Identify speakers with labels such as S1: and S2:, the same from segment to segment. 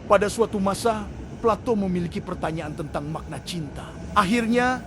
S1: Pada suatu masa, Plato memiliki pertanyaan tentang makna cinta. Akhirnya,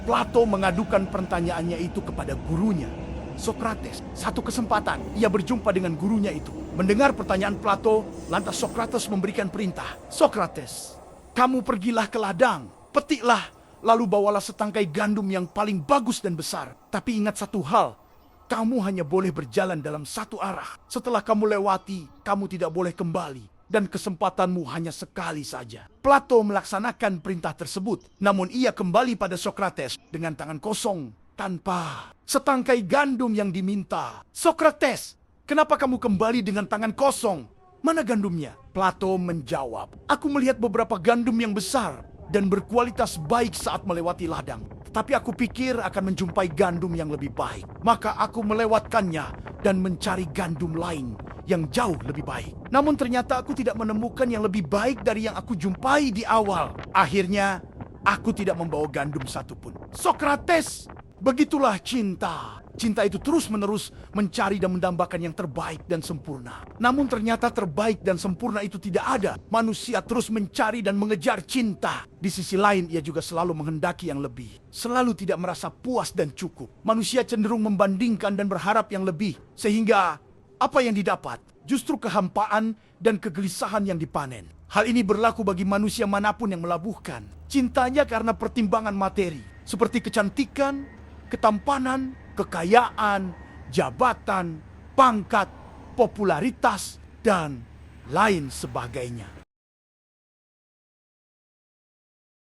S1: Plato mengadukan pertanyaannya itu kepada gurunya, Sokrates. Satu kesempatan, ia berjumpa dengan gurunya itu. Mendengar pertanyaan Plato, lantas Sokrates memberikan perintah. Sokrates, kamu pergilah ke ladang, petiklah, lalu bawalah setangkai gandum yang paling bagus dan besar. Tapi ingat satu hal, kamu hanya boleh berjalan dalam satu arah. Setelah kamu lewati, kamu tidak boleh kembali. Dan kesempatanmu hanya sekali saja. Plato melaksanakan perintah tersebut. Namun ia kembali pada Sokrates dengan tangan kosong. Tanpa setangkai gandum yang diminta. Sokrates, kenapa kamu kembali dengan tangan kosong? Mana gandumnya? Plato menjawab, aku melihat beberapa gandum yang besar dan berkualitas baik saat melewati ladang. Tapi aku pikir akan menjumpai gandum yang lebih baik. Maka aku melewatkannya dan mencari gandum lain yang jauh lebih baik. Namun ternyata aku tidak menemukan yang lebih baik dari yang aku jumpai di awal. Akhirnya, aku tidak membawa gandum satupun. Sokrates, begitulah cinta. Cinta itu terus-menerus mencari dan mendambakan yang terbaik dan sempurna. Namun ternyata terbaik dan sempurna itu tidak ada. Manusia terus mencari dan mengejar cinta. Di sisi lain, ia juga selalu menghendaki yang lebih. Selalu tidak merasa puas dan cukup. Manusia cenderung membandingkan dan berharap yang lebih. Sehingga apa yang didapat justru kehampaan dan kegelisahan yang dipanen. Hal ini berlaku bagi manusia manapun yang melabuhkan cintanya karena pertimbangan materi. Seperti kecantikan, ketampanan, kekayaan, jabatan, pangkat, popularitas, dan lain sebagainya.